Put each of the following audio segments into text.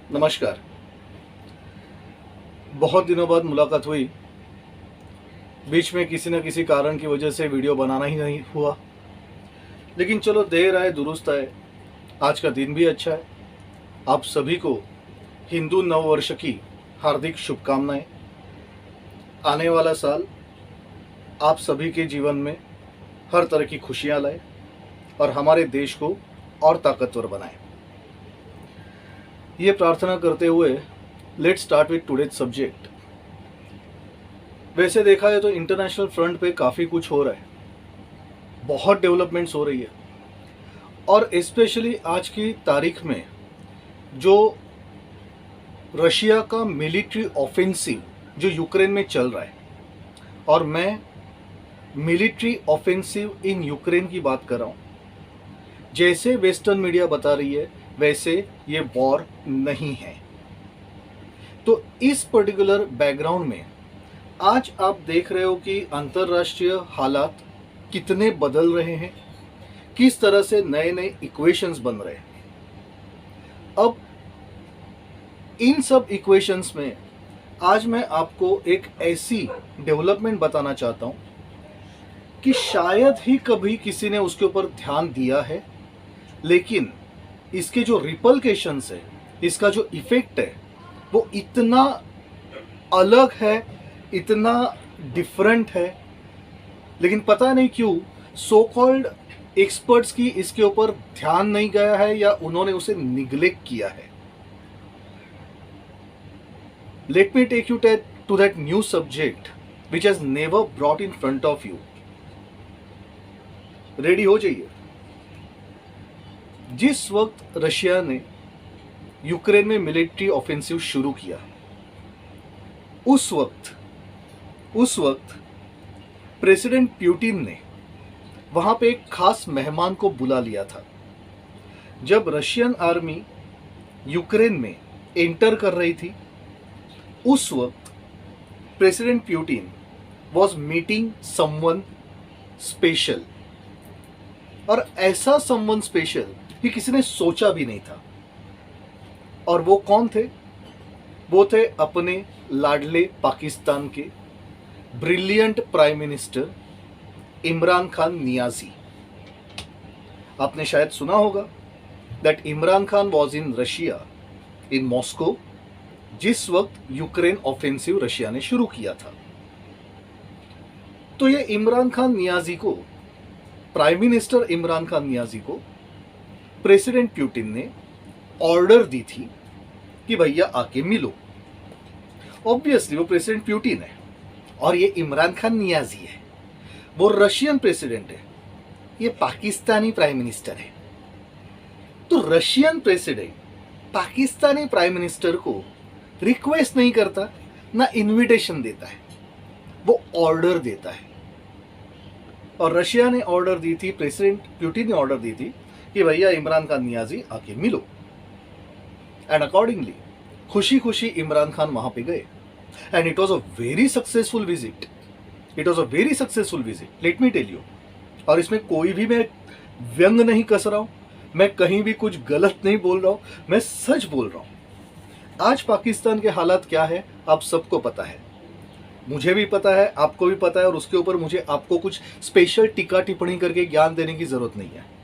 नमस्कार। बहुत दिनों बाद मुलाकात हुई। बीच में किसी न किसी कारण की वजह से वीडियो बनाना ही नहीं हुआ, लेकिन चलो देर आए दुरुस्त आए। आज का दिन भी अच्छा है। आप सभी को हिंदू नव वर्ष की हार्दिक शुभकामनाएं। आने वाला साल आप सभी के जीवन में हर तरह की खुशियां लाए और हमारे देश को और ताकतवर बनाए। ये प्रार्थना करते हुए let's start with today's subject. वैसे देखा है तो इंटरनेशनल फ्रंट पे काफ़ी कुछ हो रहा है, बहुत डेवलपमेंट्स हो रही है। और स्पेशली आज की तारीख में जो रशिया का मिलिट्री ऑफेंसिव जो यूक्रेन में चल रहा है, और मैं मिलिट्री ऑफेंसिव इन यूक्रेन की बात कर रहा हूँ। जैसे वेस्टर्न मीडिया बता रही है वैसे ये वॉर नहीं है। तो इस पर्टिकुलर बैकग्राउंड में आज आप देख रहे हो कि अंतर्राष्ट्रीय हालात कितने बदल रहे हैं, किस तरह से नए नए इक्वेशंस बन रहे हैं। अब इन सब इक्वेशंस में आज मैं आपको एक ऐसी डेवलपमेंट बताना चाहता हूं कि शायद ही कभी किसी ने उसके ऊपर ध्यान दिया है, लेकिन इसके जो रिपलकेशंस है, इसका जो इफेक्ट है वो इतना अलग है, इतना डिफरेंट है, लेकिन पता नहीं क्यों सो कॉल्ड एक्सपर्ट्स की इसके ऊपर ध्यान नहीं गया है या उन्होंने उसे निग्लेक्ट किया है। Let me take you to that new subject which has never brought in front of you. Ready हो जाइए। जिस वक्त रशिया ने यूक्रेन में मिलिट्री ऑफेंसिव शुरू किया, उस वक्त प्रेसिडेंट प्यूटिन ने वहां पे एक खास मेहमान को बुला लिया था। जब रशियन आर्मी यूक्रेन में एंटर कर रही थी, उस वक्त president Putin was meeting someone special, और ऐसा समवन स्पेशल कि किसी ने सोचा भी नहीं था। और वो कौन थे? वो थे अपने लाडले पाकिस्तान के brilliant prime minister Imran Khan Niazi. आपने शायद सुना होगा that Imran Khan was in Russia, in Moscow, जिस वक्त यूक्रेन ऑफेंसिव रशिया ने शुरू किया था। तो ये इमरान खान नियाजी को, प्राइम मिनिस्टर इमरान खान नियाजी को प्रेसिडेंट प्यूटिन ने ऑर्डर दी थी कि भैया आके मिलो। ऑब्वियसली वो प्रेसिडेंट प्यूटिन है और ये इमरान खान नियाजी है, वो रशियन प्रेसिडेंट है, ये पाकिस्तानी प्राइम मिनिस्टर है। तो Russian president Pakistani prime minister को रिक्वेस्ट नहीं करता, ना इनविटेशन देता है, वो ऑर्डर देता है। और रशिया ने ऑर्डर दी थी, प्रेसिडेंट प्यूटिन ने ऑर्डर दी थी कि भैया इमरान खान नियाजी आके मिलो। एंड अकॉर्डिंगली खुशी खुशी इमरान खान वहां पे गए। And it was a very successful visit. Let me tell you. और इसमें कोई भी मैं व्यंग नहीं कस रहा हूं, मैं कहीं भी कुछ गलत नहीं बोल रहा हूं, मैं सच बोल रहा हूं। आज पाकिस्तान के हालात क्या है आप सबको पता है, मुझे भी पता है, आपको भी पता है, और उसके ऊपर मुझे आपको कुछ स्पेशल टीका टिप्पणी करके ज्ञान देने की जरूरत नहीं है।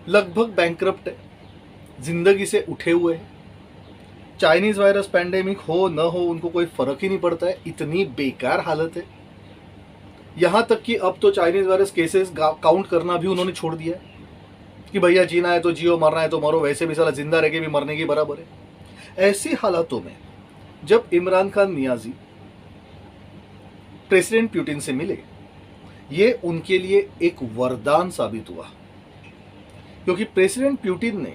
लगभग बैंकरप्ट है, जिंदगी से उठे हुए हैं। चाइनीज वायरस पैंडेमिक हो न हो उनको कोई फर्क ही नहीं पड़ता है, इतनी बेकार हालत है। यहां तक कि अब तो चाइनीज वायरस केसेस काउंट करना भी उन्होंने छोड़ दिया है कि भैया जीना है तो जियो, मरना है तो मरो, वैसे भी साला जिंदा रह के भी मरने के बराबर है। ऐसी हालातों में जब इमरान खान नियाजी प्रेसिडेंट प्यूटिन से मिले, ये उनके लिए एक वरदान साबित हुआ, क्योंकि प्रेसिडेंट प्यूटिन ने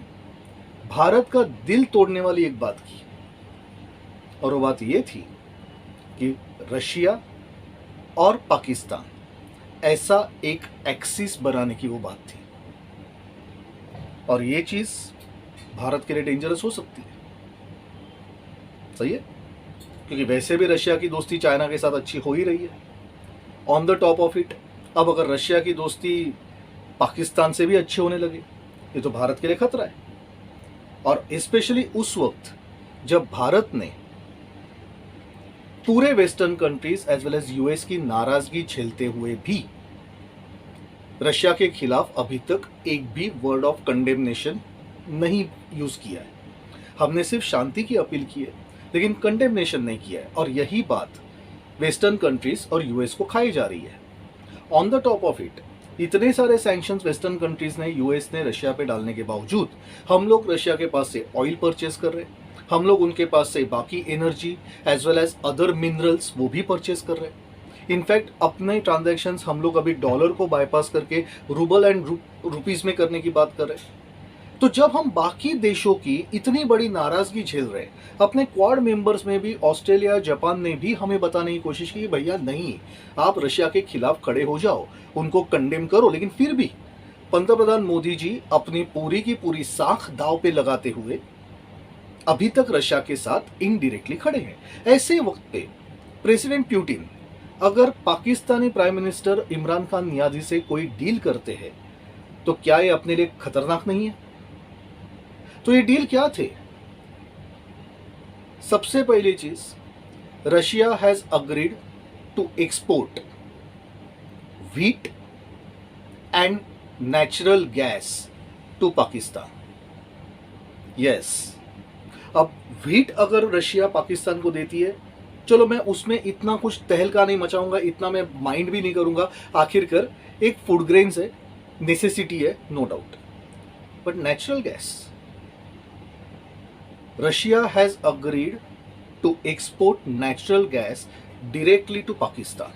भारत का दिल तोड़ने वाली एक बात की, और वो बात ये थी कि रशिया और पाकिस्तान ऐसा एक एक्सिस बनाने की वो बात थी। और ये चीज भारत के लिए डेंजरस हो सकती है। सही है, क्योंकि वैसे भी रशिया की दोस्ती चाइना के साथ अच्छी हो ही रही है। On the top of it, अब अगर रशिया की दोस्ती पाकिस्तान से भी अच्छी होने लगे, ये तो भारत के लिए खतरा है। और स्पेशली उस वक्त जब भारत ने पूरे western countries as well as US की नाराजगी झेलते हुए भी रशिया के खिलाफ अभी तक एक भी वर्ड ऑफ कंडेमनेशन नहीं यूज किया है। हमने सिर्फ शांति की अपील की है, लेकिन कंडेमनेशन नहीं किया है, और यही बात वेस्टर्न कंट्रीज और यूएस को खाई जा रही है। On the top of it, इतने सारे सैंक्शंस वेस्टर्न कंट्रीज ने, यूएस ने रशिया पे डालने के बावजूद हम लोग रशिया के पास से ऑयल परचेज कर रहे हैं, हम लोग उनके पास से बाकी energy as well as other minerals वो भी परचेज कर रहे हैं। इनफैक्ट अपने ट्रांजैक्शंस हम लोग अभी डॉलर को बाईपास करके रूबल एंड रुपीज में करने की बात कर रहे हैं। तो जब हम बाकी देशों की इतनी बड़ी नाराजगी झेल रहे हैं, अपने क्वाड मेंबर्स में भी ऑस्ट्रेलिया, जापान ने भी हमें बताने की कोशिश की, भैया नहीं, आप रशिया के खिलाफ खड़े हो जाओ, उनको कंडेम करो, लेकिन फिर भी पंतप्रधान मोदी जी अपनी पूरी की पूरी साख दांव पे लगाते हुए अभी तक रशिया के साथ इनडायरेक्टली खड़े हैं। ऐसे वक्त पे प्रेसिडेंट पुतिन अगर पाकिस्तानी प्राइम मिनिस्टर इमरान खान नियाजी से कोई डील करते हैं, तो क्या ये अपने लिए खतरनाक नहीं है? तो ये डील क्या थे? सबसे पहली चीज, Russia has agreed to export wheat and natural gas to Pakistan. Yes, अब व्हीट अगर रशिया पाकिस्तान को देती है, चलो मैं उसमें इतना कुछ तहलका नहीं मचाऊंगा, इतना मैं माइंड भी नहीं करूंगा, आखिरकार एक फूड ग्रेन्स है, नेसेसिटी है, no doubt. But natural gas, Russia has agreed to export natural gas directly to Pakistan,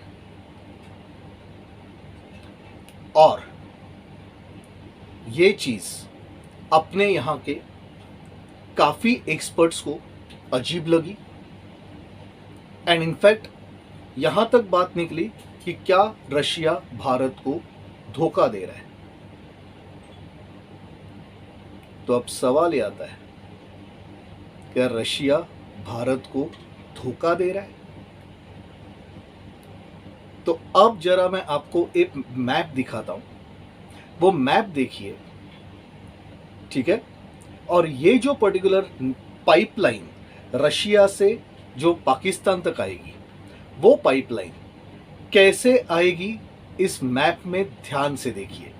और ये चीज अपने यहां के काफी एक्सपर्ट्स को अजीब लगी, एंड इनफैक्ट यहां तक बात निकली कि क्या रशिया भारत को धोखा दे रहा है। तो अब सवाल यह आता है, क्या रशिया भारत को धोखा दे रहा है? तो अब जरा मैं आपको एक मैप दिखाता हूं, वो मैप देखिए, ठीक है? और ये जो पर्टिकुलर पाइपलाइन रशिया से जो पाकिस्तान तक आएगी, वो पाइपलाइन कैसे आएगी इस मैप में ध्यान से देखिए।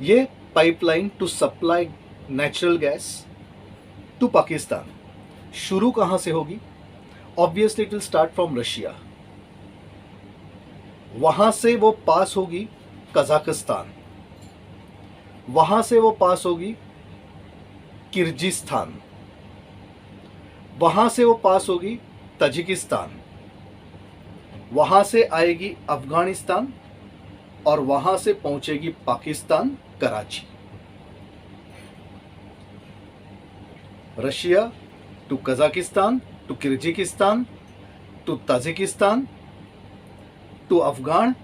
ये pipeline to supply natural gas to Pakistan शुरू कहां से होगी? Obviously it will start from Russia, वहां से वो पास होगी कजाकिस्तान, वहां से वो पास होगी किर्गिस्तान, वहां से वो पास होगी ताजिकिस्तान, वहां से आएगी अफगानिस्तान, और वहां से पहुंचेगी Pakistan, Karachi. Russia to Kazakhstan to Kyrgyzstan to Tajikistan to Afghan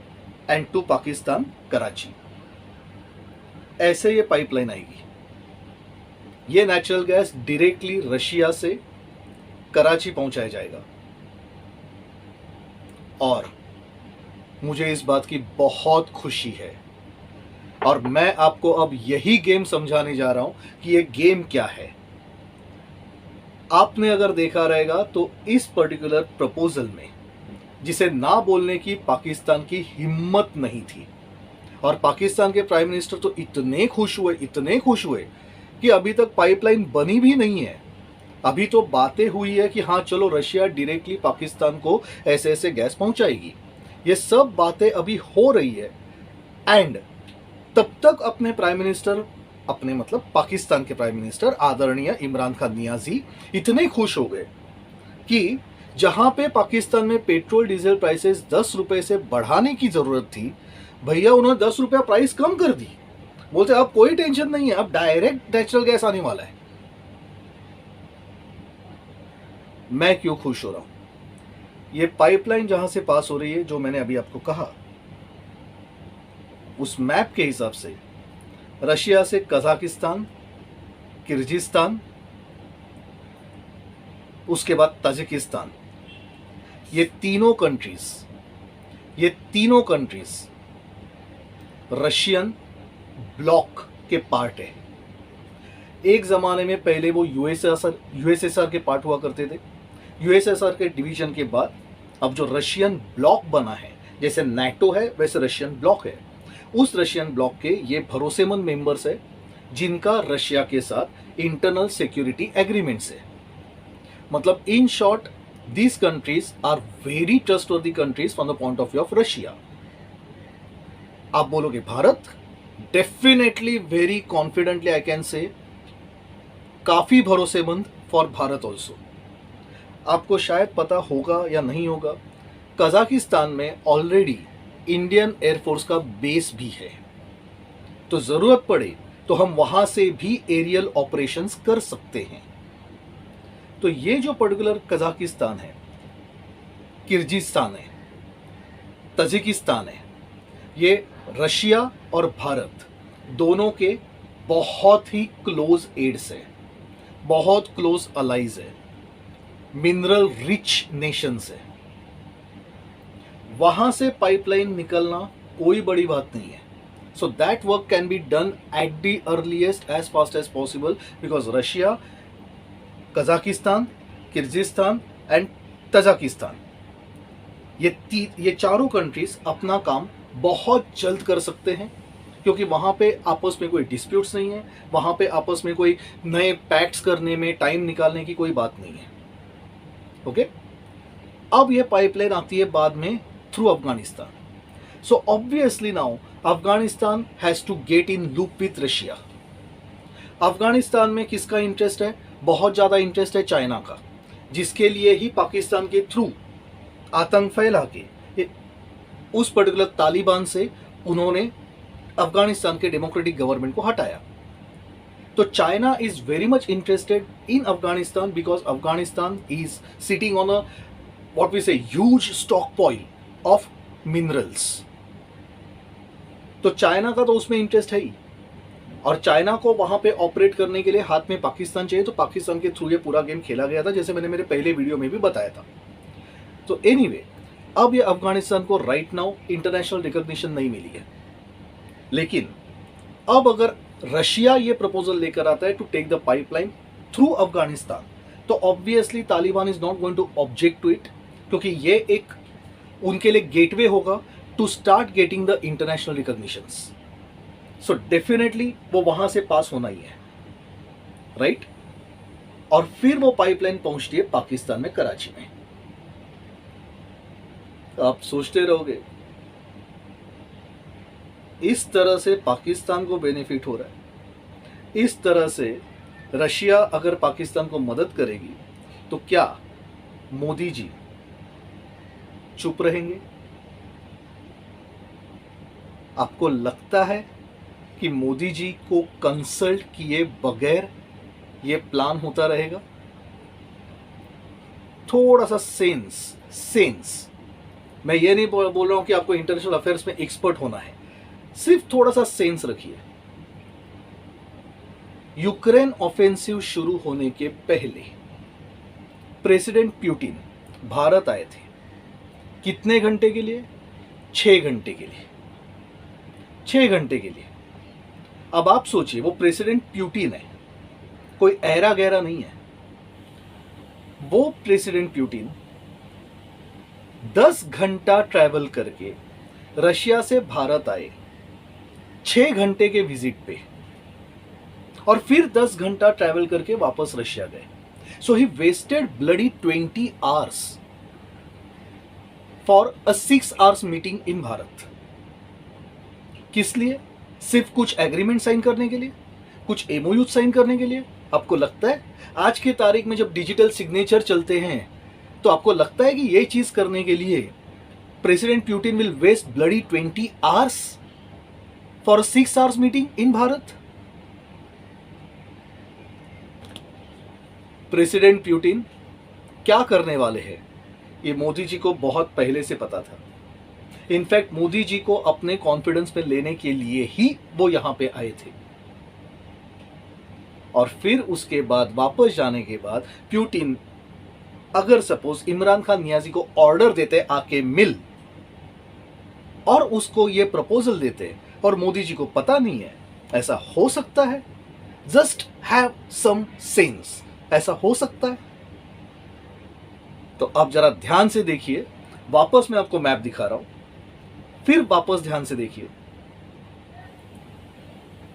and to Pakistan, Karachi. ऐसे ये पाइपलाइन आएगी। ये नेचुरल गैस डायरेक्टली रशिया से कराची पहुंचाया जाएगा, और मुझे इस बात की बहुत खुशी है, और मैं आपको अब यही गेम समझाने जा रहा हूं कि ये गेम क्या है। आपने अगर देखा रहेगा तो इस पर्टिकुलर प्रपोजल में जिसे ना बोलने की पाकिस्तान की हिम्मत नहीं थी, और पाकिस्तान के प्राइम मिनिस्टर तो इतने खुश हुए कि अभी तक पाइपलाइन बनी भी नहीं है। अभी तो बातें हुई है कि हाँ चलो रशिया डायरेक्टली पाकिस्तान को ऐसे ऐसे गैस पहुंचाएगी, ये सब बातें अभी हो रही है। एंड तब तक अपने प्राइम मिनिस्टर, अपने मतलब पाकिस्तान के प्राइम मिनिस्टर आदरणीय इमरान खान नियाजी इतने खुश हो गए कि जहां पे पाकिस्तान में पेट्रोल डीजल प्राइसेस 10 रुपए से बढ़ाने की जरूरत थी, भैया उन्होंने 10 रुपया प्राइस कम कर दी। बोलते अब कोई टेंशन नहीं है, अब डायरेक्ट नेचुरल गैस आने वाला है। मैं क्यों खुश हो रहा हूं? ये पाइपलाइन जहां से पास हो रही है, जो मैंने अभी आपको कहा, उस मैप के हिसाब से रशिया से कजाकिस्तान, किर्गिस्तान, उसके बाद ताजिकिस्तान, ये तीनों कंट्रीज रशियन ब्लॉक के पार्ट है। एक ज़माने में पहले वो यूएसएसआर के पार्ट हुआ करते थे। यूएसएसआर के डिवीजन के बाद अब जो रशियन ब्लॉक बना है, जैसे नाटो है वैसे रशियन ब्लॉक है, उस रशियन ब्लॉक के ये भरोसेमंद मेंबर्स है जिनका रशिया के साथ इंटरनल सिक्योरिटी एग्रीमेंट्स है। मतलब in short these countries are very trustworthy countries from the point of view of Russia. आप बोलोगे Bharat, definitely very confidently I can say काफी भरोसेमंद फॉर भारत ऑल्सो। आपको शायद पता होगा या नहीं होगा, कजाकिस्तान में ऑलरेडी इंडियन एयरफोर्स का बेस भी है, तो जरूरत पड़े तो हम वहां से भी एरियल ऑपरेशंस कर सकते हैं। तो ये जो पर्टिकुलर कजाकिस्तान है, किर्गिस्तान है, तजिकिस्तान है, ये रशिया और भारत दोनों के बहुत ही क्लोज एड्स है, बहुत क्लोज अलाइज है, मिनरल रिच नेशंस है। वहां से पाइपलाइन निकलना कोई बड़ी बात नहीं है। So that work can be done at the earliest as fast as possible, because Russia, Kazakhstan, Kyrgyzstan and Tajikistan, ये चारों कंट्रीज अपना काम बहुत जल्द कर सकते हैं, क्योंकि वहाँ पे आपस में कोई डिस्प्यूट्स नहीं है, वहाँ पे आपस में कोई नए पैक्ट्स करने में टाइम निकालने की कोई बात नहीं है। ओके, अब ये पाइपलाइन आती है बाद में through Afghanistan. So obviously now Afghanistan has to get in loop with Russia. Afghanistan में किसका इंटरेस्ट है? बहुत ज़्यादा इंटरेस्ट है चाइना का, जिसके लिए ही पाकिस्तान के थ्रू आतंक फैला के उस पर्टिकुलर तालिबान से उन्होंने अफगानिस्तान के डेमोक्रेटिक गवर्नमेंट को हटाया। तो China is very much interested in Afghanistan because Afghanistan is sitting on a what we say huge stock pile of minerals. तो चाइना का तो उसमें इंटरेस्ट है ही, और चाइना को वहां पे ऑपरेट करने के लिए हाथ में पाकिस्तान चाहिए, तो पाकिस्तान के थ्रू ये पूरा गेम खेला गया था, जैसे मैंने मेरे पहले वीडियो में भी बताया था। तो एनीवे, अब ये अफगानिस्तान को राइट नाउ इंटरनेशनल रिकॉग्निशन नहीं मिली है, लेकिन अब अगर रशिया ये प्रपोजल लेकर आता है to take the pipeline through Afghanistan, तो obviously Taliban is not going to object to it, क्योंकि ये एक उनके लिए गेटवे होगा to start getting the international recognitions. So definitely वो वहां से पास होना ही है, राइट? और फिर वो पाइपलाइन पहुंचती है पाकिस्तान में, कराची में। आप सोचते रहोगे इस तरह से पाकिस्तान को बेनिफिट हो रहा है, इस तरह से रशिया अगर पाकिस्तान को मदद करेगी तो क्या मोदी जी चुप रहेंगे? आपको लगता है कि मोदी जी को कंसल्ट किए बगैर ये प्लान होता रहेगा? थोड़ा सा सेंस, मैं ये नहीं बोल रहा हूं कि आपको इंटरनेशनल अफेयर्स में एक्सपर्ट होना है, सिर्फ थोड़ा सा सेंस रखिए। यूक्रेन ऑफेंसिव शुरू होने के पहले प्रेसिडेंट पुतिन भारत आए थे। कितने घंटे के लिए? 6 घंटे के लिए। 6 घंटे के लिए। अब आप सोचिए, वो प्रेसिडेंट पुतिन है, कोई ऐरा गहरा नहीं है। वो प्रेसिडेंट पुतिन 10 घंटा ट्रैवल करके रशिया से भारत आए 6 घंटे के विजिट पे, और फिर 10 घंटा ट्रैवल करके वापस रशिया गए। So he wasted bloody 20 hours for a 6 hours meeting in Bharat. किस लिए? सिर्फ कुछ एग्रीमेंट साइन करने के लिए, कुछ एमओयू साइन करने के लिए? आपको लगता है आज की तारीख में जब डिजिटल सिग्नेचर चलते हैं, तो आपको लगता है कि ये चीज करने के लिए President Putin will waste bloody 20 hours for 6 hours meeting in Bharat? President Putin क्या करने वाले हैं ये मोदी जी को बहुत पहले से पता था। इनफैक्ट मोदी जी को अपने कॉन्फिडेंस में लेने के लिए ही वो यहां पे आए थे, और फिर उसके बाद वापस जाने के बाद पुतिन अगर सपोज इमरान खान नियाजी को ऑर्डर देते आके मिल, और उसको ये प्रपोजल देते और मोदी जी को पता नहीं है, ऐसा हो सकता है? Just have some sense. ऐसा हो सकता है? तो अब जरा ध्यान से देखिए, वापस मैं आपको मैप दिखा रहा हूं, फिर वापस ध्यान से देखिए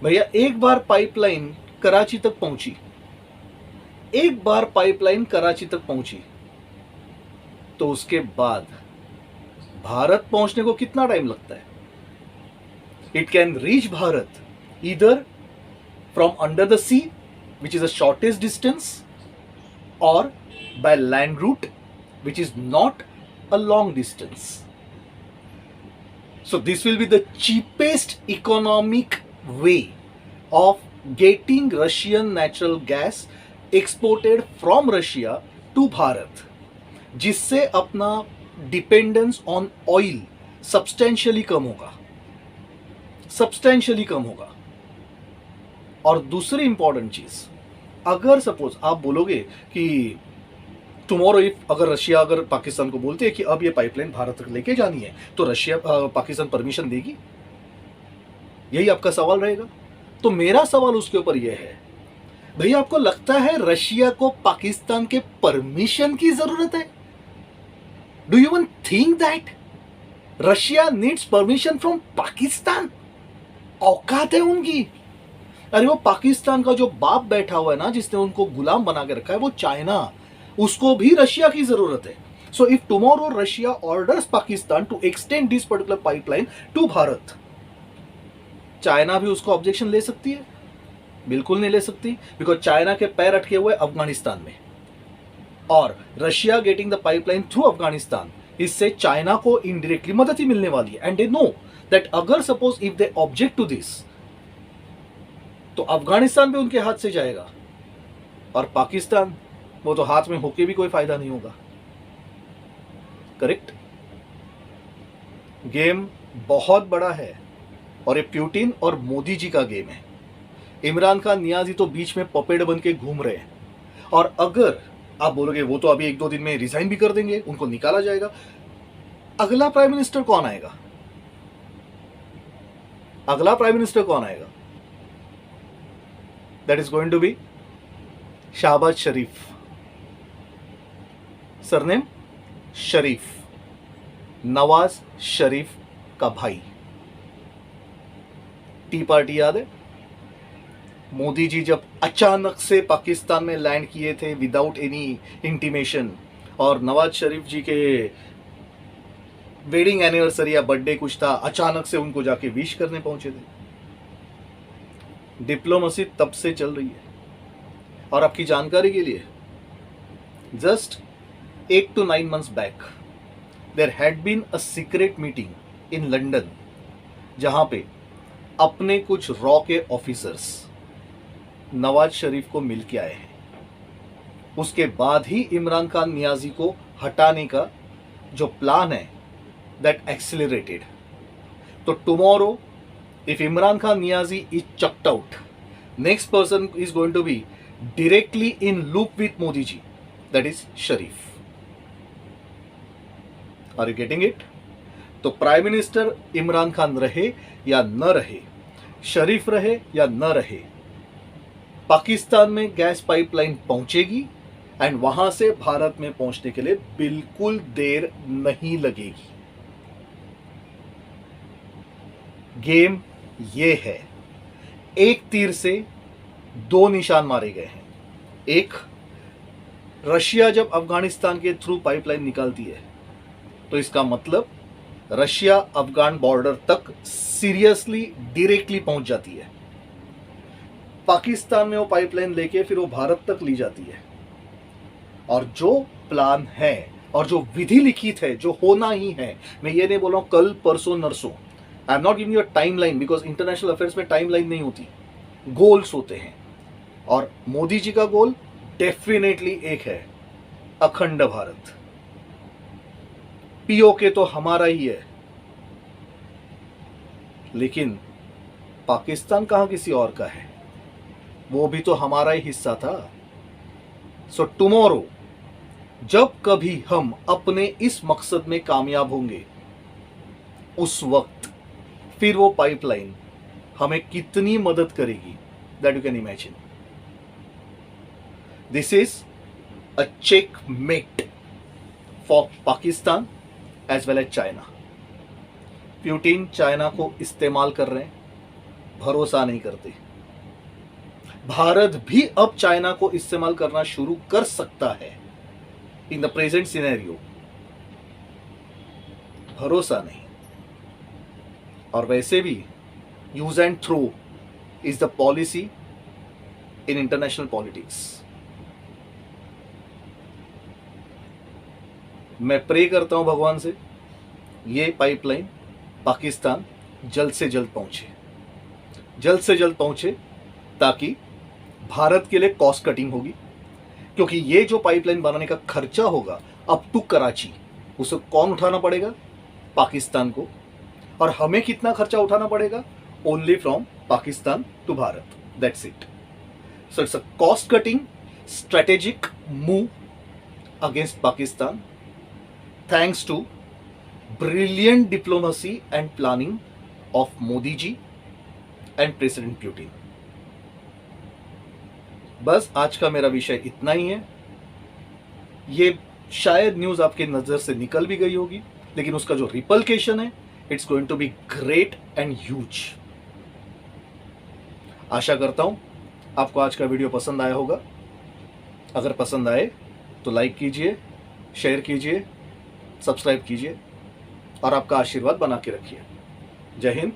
भैया। एक बार पाइपलाइन कराची तक पहुंची, एक बार पाइपलाइन कराची तक पहुंची, तो उसके बाद भारत पहुंचने को कितना टाइम लगता है? It can reach Bharat either from under the sea, which is the shortest distance, और by land route, which is not a long distance. So this will be the cheapest economic way of getting Russian natural gas exported from Russia to Bharat, जिससे अपना dependence on oil substantially कम होगा, substantially कम होगा। और दूसरी important चीज, अगर suppose आप बोलोगे कि टुमारो इफ अगर रशिया अगर पाकिस्तान को बोलते हैं कि अब ये पाइपलाइन भारत तक लेके जानी है, तो रशिया पाकिस्तान परमिशन देगी? यही आपका सवाल रहेगा। तो मेरा सवाल उसके ऊपर यह है, भैया आपको लगता है रशिया को पाकिस्तान के परमिशन की जरूरत है? Do you even think that Russia needs permission from Pakistan? औकात है उनकी? अरे वो पाकिस्तान का जो बाप बैठा हुआ है ना, जिसने उनको गुलाम बना के रखा है, वो चाइना, उसको भी रशिया की जरूरत है। So if tomorrow Russia orders Pakistan to extend this particular pipeline to Bharat, China भी उसको ऑब्जेक्शन ले सकती है? बिल्कुल नहीं ले सकती, बिकॉज चाइना के पैर अटके हुए अफगानिस्तान में, और Russia getting the pipeline through Afghanistan, इससे चाइना को इनडायरेक्टली मदद ही मिलने वाली है। एंड दे नो दैट अगर suppose if they object to this, तो अफगानिस्तान भी उनके हाथ से जाएगा, और पाकिस्तान वो तो हाथ में होके भी कोई फायदा नहीं होगा। करेक्ट? गेम बहुत बड़ा है, और ये प्यूटिन और मोदी जी का गेम है। इमरान खान नियाजी तो बीच में पपेट बन के घूम रहे हैं, और अगर आप बोलोगे वो तो अभी 1-2 दिन में रिजाइन भी कर देंगे, उनको निकाला जाएगा, अगला प्राइम मिनिस्टर कौन आएगा? अगला प्राइम मिनिस्टर कौन आएगा? That is going to be Shahbaz Sharif. Surname Sharif, Nawaz Sharif का भाई। टी पार्टी याद है? मोदी जी जब अचानक से पाकिस्तान में लैंड किए थे विदाउट एनी इंटीमेशन, और नवाज शरीफ जी के वेडिंग एनिवर्सरी या बर्थडे कुछ था, अचानक से उनको जाके विश करने पहुंचे थे। डिप्लोमेसी तब से चल रही है। और आपकी जानकारी के लिए, just 8 to 9 months back there had been a secret meeting in London, जहां पे अपने कुछ रॉ के ऑफिसर्स नवाज शरीफ को मिल के आए हैं। उसके बाद ही इमरान खान नियाजी को हटाने का जो प्लान है दैट एक्सेलरेटेड। तो tomorrow if Imran Khan Niazi is chucked out, next person is going to be directly in loop with Modi ji, that is Sharif. Are you getting it? तो प्राइम मिनिस्टर इमरान खान रहे या न रहे, शरीफ रहे या न रहे, पाकिस्तान में गैस पाइपलाइन पहुंचेगी, एंड वहां से भारत में पहुंचने के लिए बिल्कुल देर नहीं लगेगी। गेम ये है, एक तीर से 2 निशान मारे गए हैं। एक, रशिया जब अफगानिस्तान के थ्रू पाइपलाइन निकालती है, तो इसका मतलब रशिया अफगान बॉर्डर तक सीरियसली डायरेक्टली पहुंच जाती है। पाकिस्तान में वो पाइपलाइन लेके फिर वो भारत तक ली जाती है। और जो प्लान है और जो विधि लिखित है, जो होना ही है, मैं ये नहीं बोल रहा हूं कल परसों नरसों, I am not giving you a timeline, because international affairs में टाइम लाइन नहीं होती, गोल्स होते हैं। और मोदी जी का गोल डेफिनेटली एक है, अखंड भारत। पीओके तो हमारा ही है, लेकिन पाकिस्तान कहां किसी और का है, वो भी तो हमारा ही हिस्सा था। सो टुमारो जब कभी हम अपने इस मकसद में कामयाब होंगे, उस वक्त फिर वो पाइपलाइन हमें कितनी मदद करेगी, that you can imagine. This is a checkmate for Pakistan as well as China. Putin China को इस्तेमाल कर रहे हैं, भरोसा नहीं करते। भारत भी अब चाइना को इस्तेमाल करना शुरू कर सकता है इन द प्रेजेंट सिनेरियो, भरोसा नहीं। और वैसे भी use and throw is the policy in international politics. मैं प्रे करता हूं भगवान से ये पाइपलाइन पाकिस्तान जल्द से जल्द पहुंचे, जल्द से जल्द पहुंचे, ताकि भारत के लिए कॉस्ट कटिंग होगी। क्योंकि ये जो पाइपलाइन बनाने का खर्चा होगा अप टू कराची, उसे कौन उठाना पड़ेगा? पाकिस्तान को। और हमें कितना खर्चा उठाना पड़ेगा? Only from Pakistan to Bharat, that's it. So it's a cost cutting strategic move against Pakistan, thanks to brilliant diplomacy and planning of Modi ji and President Putin। बस आज का मेरा विषय इतना ही है। ये शायद न्यूज़ आपके नज़र से निकल भी गई होगी, लेकिन उसका जो रिपल्केशन है it's going to be great and huge. आशा करता हूं आपको आज का वीडियो पसंद आया होगा। अगर पसंद आए तो लाइक कीजिए, शेयर कीजिए, सब्सक्राइब कीजिए और आपका आशीर्वाद बना के रखिए। जय हिंद,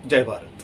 जय भारत।